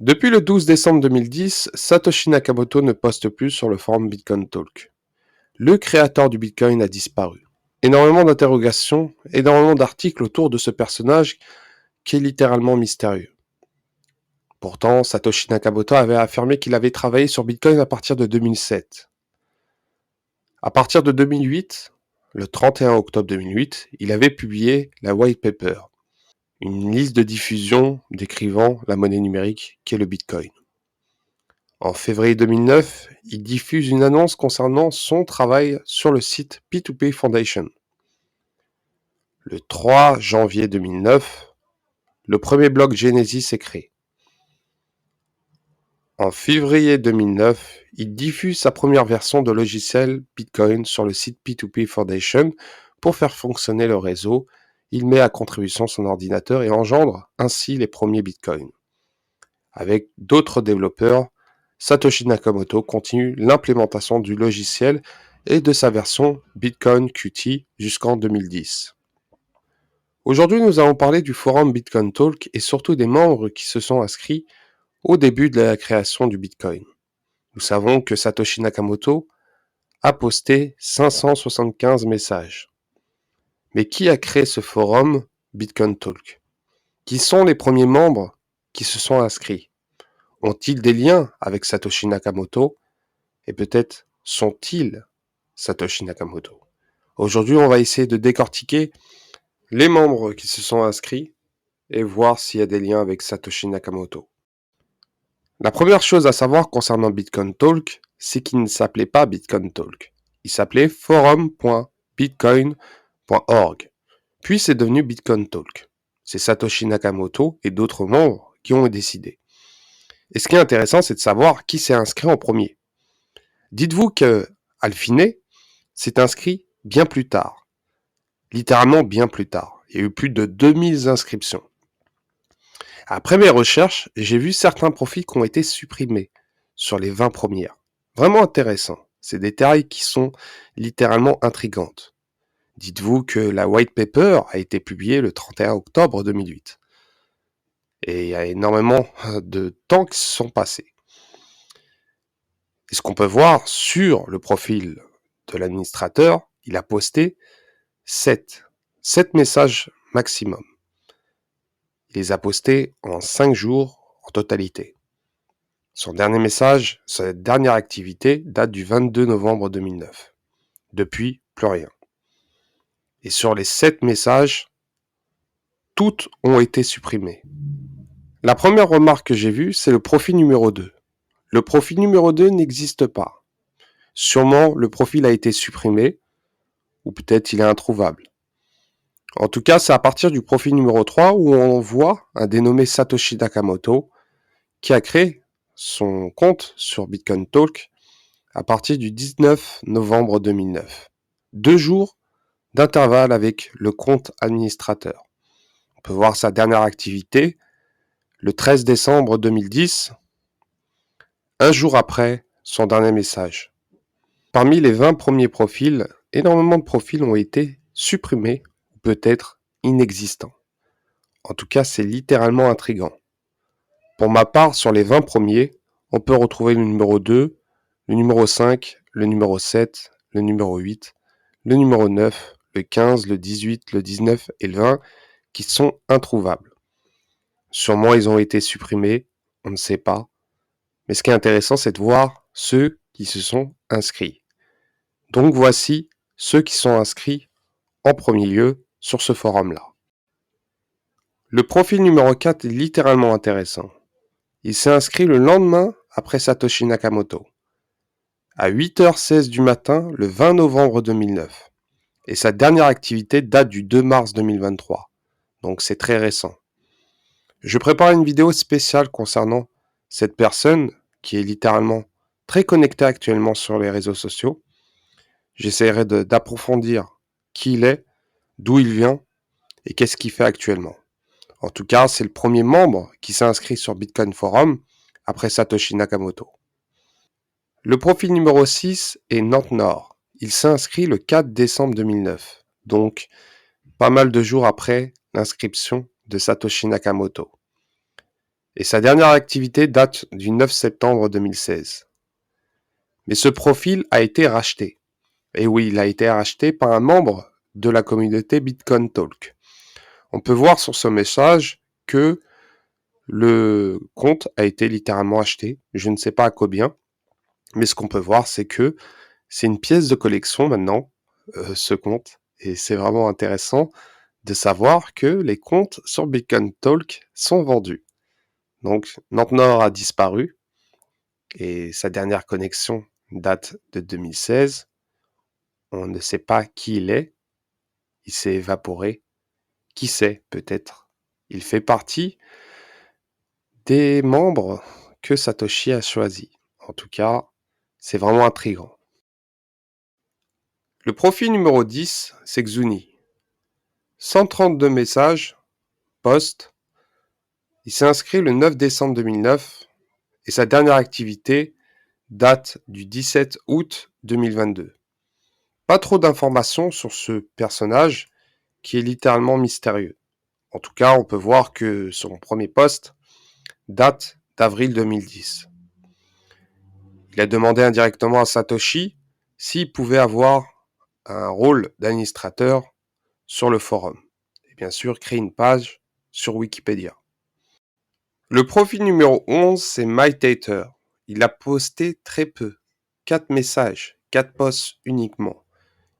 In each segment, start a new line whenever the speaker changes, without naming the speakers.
Depuis le 12 décembre 2010, Satoshi Nakamoto ne poste plus sur le forum Bitcoin Talk. Le créateur du Bitcoin a disparu. Énormément d'interrogations, énormément d'articles autour de ce personnage qui est littéralement mystérieux. Pourtant, Satoshi Nakamoto avait affirmé qu'il avait travaillé sur Bitcoin à partir de 2007. À partir de 2008, le 31 octobre 2008, il avait publié la White Paper, une liste de diffusion décrivant la monnaie numérique qu'est le Bitcoin. En février 2009, il diffuse une annonce concernant son travail sur le site P2P Foundation. Le 3 janvier 2009, le premier bloc Genesis est créé. En février 2009, il diffuse sa première version de logiciel Bitcoin sur le site P2P Foundation pour faire fonctionner le réseau. Il met à contribution son ordinateur et engendre ainsi les premiers Bitcoins. Avec d'autres développeurs, Satoshi Nakamoto continue l'implémentation du logiciel et de sa version Bitcoin Qt jusqu'en 2010. Aujourd'hui, nous allons parler du forum Bitcoin Talk et surtout des membres qui se sont inscrits au début de la création du Bitcoin. Nous savons que Satoshi Nakamoto a posté 575 messages. Mais qui a créé ce forum Bitcoin Talk? Qui sont les premiers membres qui se sont inscrits? Ont-ils des liens avec Satoshi Nakamoto? Et peut-être sont-ils Satoshi Nakamoto? Aujourd'hui, on va essayer de décortiquer les membres qui se sont inscrits et voir s'il y a des liens avec Satoshi Nakamoto. La première chose à savoir concernant Bitcoin Talk, c'est qu'il ne s'appelait pas Bitcoin Talk. Il s'appelait forum.bitcoin.org. Puis c'est devenu Bitcoin Talk. C'est Satoshi Nakamoto et d'autres membres qui ont décidé. Et ce qui est intéressant, c'est de savoir qui s'est inscrit en premier. Dites-vous que Alphine s'est inscrit bien plus tard. Littéralement bien plus tard. Il y a eu plus de 2000 inscriptions. Après mes recherches, j'ai vu certains profils qui ont été supprimés sur les 20 premières. Vraiment intéressant. C'est des détails qui sont littéralement intrigantes. Dites-vous que la White Paper a été publiée le 31 octobre 2008. Et il y a énormément de temps qui se sont passés. Et ce qu'on peut voir sur le profil de l'administrateur, il a posté 7 messages maximum. Il les a postés en 5 jours en totalité. Son dernier message, sa dernière activité, date du 22 novembre 2009. Depuis, plus rien. Et sur les 7 messages, toutes ont été supprimées. La première remarque que j'ai vue, c'est le profil numéro 2. Le profil numéro 2 n'existe pas. Sûrement, le profil a été supprimé, ou peut-être il est introuvable. En tout cas, c'est à partir du profil numéro 3 où on voit un dénommé Satoshi Nakamoto qui a créé son compte sur Bitcoin Talk à partir du 19 novembre 2009. 2 jours d'intervalle avec le compte administrateur. On peut voir sa dernière activité le 13 décembre 2010, un jour après son dernier message. Parmi les 20 premiers profils, énormément de profils ont été supprimés ou peut-être inexistants. En tout cas, c'est littéralement intriguant. Pour ma part, sur les 20 premiers, on peut retrouver le numéro 2, le numéro 5, le numéro 7, le numéro 8, le numéro 9, le 15, le 18, le 19 et le 20 qui sont introuvables. Sûrement ils ont été supprimés, on ne sait pas. Mais ce qui est intéressant, c'est de voir ceux qui se sont inscrits. Donc voici ceux qui sont inscrits en premier lieu sur ce forum-là. Le profil numéro 4 est littéralement intéressant. Il s'est inscrit le lendemain après Satoshi Nakamoto, à 8h16 du matin le 20 novembre 2009. Et sa dernière activité date du 2 mars 2023. Donc c'est très récent. Je prépare une vidéo spéciale concernant cette personne qui est littéralement très connectée actuellement sur les réseaux sociaux. J'essaierai d'approfondir qui il est, d'où il vient et qu'est-ce qu'il fait actuellement. En tout cas, c'est le premier membre qui s'est inscrit sur Bitcoin Forum après Satoshi Nakamoto. Le profil numéro 6 est Nantes Nord. Il s'est inscrit le 4 décembre 2009, donc pas mal de jours après l'inscription de Satoshi Nakamoto. Et sa dernière activité date du 9 septembre 2016. Mais ce profil a été racheté. Et oui, il a été racheté par un membre de la communauté Bitcoin Talk. On peut voir sur ce message que le compte a été littéralement acheté. Je ne sais pas à combien, mais ce qu'on peut voir, c'est que c'est une pièce de collection maintenant, ce compte. Et c'est vraiment intéressant de savoir que les comptes sur Bitcoin Talk sont vendus. Donc, Nantnor a disparu et sa dernière connexion date de 2016. On ne sait pas qui il est. Il s'est évaporé. Qui sait, peut-être. Il fait partie des membres que Satoshi a choisis. En tout cas, c'est vraiment intriguant. Le profil numéro 10, c'est Xuni. 132 messages, posts. Il s'est inscrit le 9 décembre 2009 et sa dernière activité date du 17 août 2022. Pas trop d'informations sur ce personnage qui est littéralement mystérieux. En tout cas, on peut voir que son premier post date d'avril 2010. Il a demandé indirectement à Satoshi s'il pouvait avoir un rôle d'administrateur sur le forum. Et bien sûr, créer une page sur Wikipédia. Le profil numéro 11, c'est MyTater. Il a posté très peu. 4 messages, 4 posts uniquement.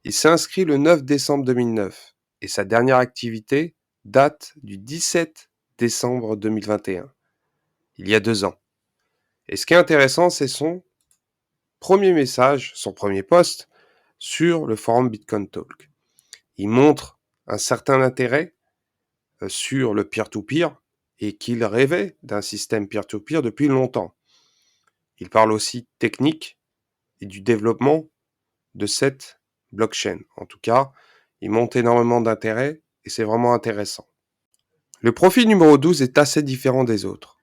Il s'est inscrit le 9 décembre 2009 et sa dernière activité date du 17 décembre 2021, il y a 2 ans. Et ce qui est intéressant, c'est son premier message, son premier post sur le forum Bitcoin Talk. Il montre un certain intérêt sur le peer-to-peer et qu'il rêvait d'un système peer-to-peer depuis longtemps. Il parle aussi technique et du développement de cette blockchain. En tout cas, il montre énormément d'intérêt et c'est vraiment intéressant. Le profil numéro 12 est assez différent des autres.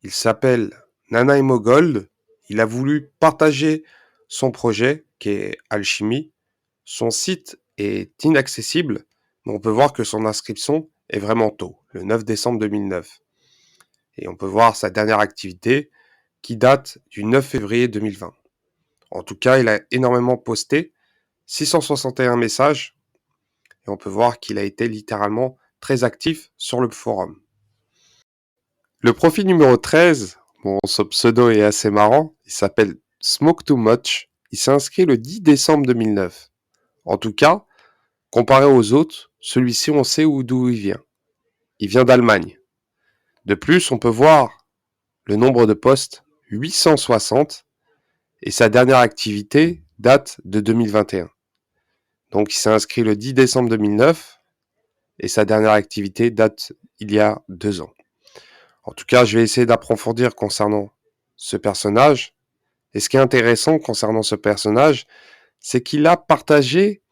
Il s'appelle Nanaimo Gold. Il a voulu partager son projet qui est Alchemy. Son site est inaccessible, mais on peut voir que son inscription est vraiment tôt, le 9 décembre 2009. Et on peut voir sa dernière activité qui date du 9 février 2020. En tout cas, il a énormément posté, 661 messages, et on peut voir qu'il a été littéralement très actif sur le forum. Le profil numéro 13, bon, ce pseudo est assez marrant, il s'appelle Smoke Too Much, il s'est inscrit le 10 décembre 2009. En tout cas, comparé aux autres, celui-ci on sait d'où il vient. Il vient d'Allemagne. De plus, on peut voir le nombre de postes, 860, et sa dernière activité date de 2021. Donc il s'est inscrit le 10 décembre 2009 et sa dernière activité date il y a 2 ans. En tout cas, je vais essayer d'approfondir concernant ce personnage. Et ce qui est intéressant concernant ce personnage, c'est qu'il a partagé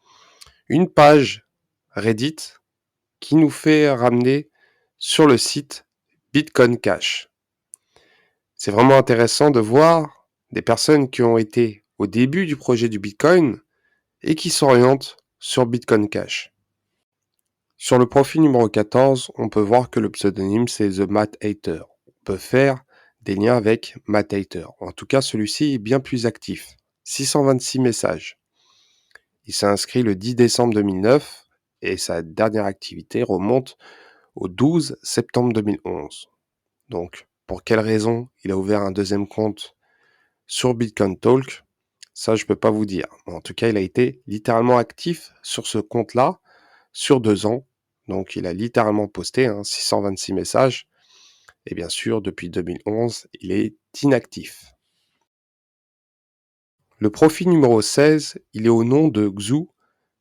une page Reddit qui nous fait ramener sur le site Bitcoin Cash. C'est vraiment intéressant de voir des personnes qui ont été au début du projet du Bitcoin et qui s'orientent sur Bitcoin Cash. Sur le profil numéro 14, on peut voir que le pseudonyme c'est The Math Hater. On peut faire des liens avec Math Hater. En tout cas, celui-ci est bien plus actif. 626 messages. Il s'est inscrit le 10 décembre 2009 et sa dernière activité remonte au 12 septembre 2011. Donc, pour quelle raison il a ouvert un deuxième compte sur Bitcoin Talk? Ça, je peux pas vous dire. En tout cas, il a été littéralement actif sur ce compte-là sur 2 ans. Donc, il a littéralement posté 626 messages. Et bien sûr, depuis 2011, il est inactif. Le profil numéro 16, il est au nom de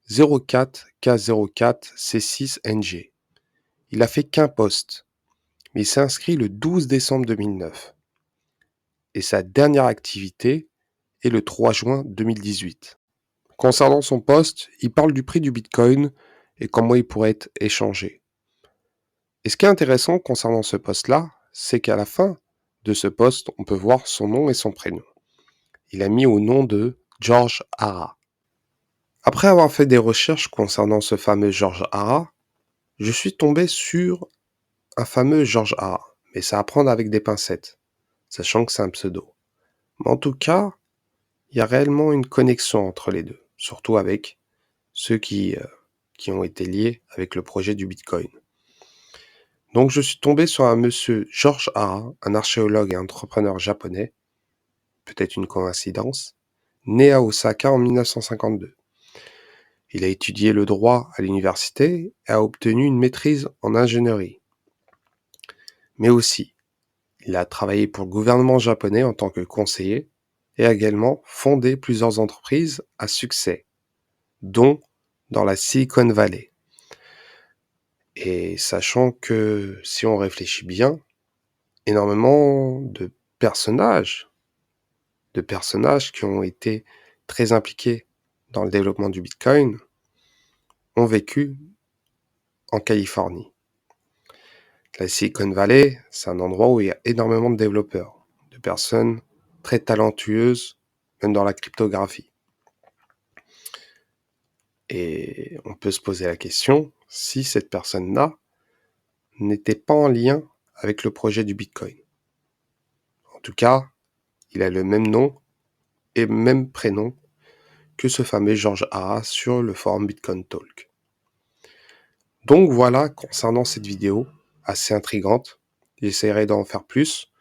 Xu04K04C6NG. Il a fait qu'un post, mais il s'est inscrit le 12 décembre 2009. Et sa dernière activité est le 3 juin 2018. Concernant son post, il parle du prix du Bitcoin et comment il pourrait être échangé. Et ce qui est intéressant concernant ce post-là, c'est qu'à la fin de ce post, on peut voir son nom et son prénom. Il a mis au nom de George Hara. Après avoir fait des recherches concernant ce fameux George Hara, je suis tombé sur un fameux George Hara. et c'est à prendre avec des pincettes, sachant que c'est un pseudo. Mais en tout cas, il y a réellement une connexion entre les deux, surtout avec ceux qui ont été liés avec le projet du Bitcoin. Donc je suis tombé sur un monsieur George Hara, un archéologue et entrepreneur japonais, peut-être une coïncidence, né à Osaka en 1952. Il a étudié le droit à l'université et a obtenu une maîtrise en ingénierie. Mais aussi, il a travaillé pour le gouvernement japonais en tant que conseiller et a également fondé plusieurs entreprises à succès, dont dans la Silicon Valley. Et sachant que si on réfléchit bien, énormément de personnages qui ont été très impliqués dans le développement du Bitcoin ont vécu en Californie. La Silicon Valley, c'est un endroit où il y a énormément de développeurs, de personnes très talentueuses, même dans la cryptographie. Et on peut se poser la question si cette personne-là n'était pas en lien avec le projet du Bitcoin. En tout cas, il a le même nom et même prénom que ce fameux George Hara sur le forum Bitcoin Talk. Donc voilà concernant cette vidéo assez intrigante. J'essaierai d'en faire plus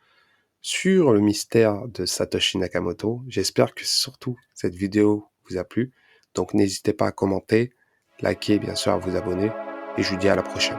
sur le mystère de Satoshi Nakamoto. J'espère que surtout cette vidéo vous a plu. Donc n'hésitez pas à commenter, liker, bien sûr à vous abonner. Et je vous dis à la prochaine.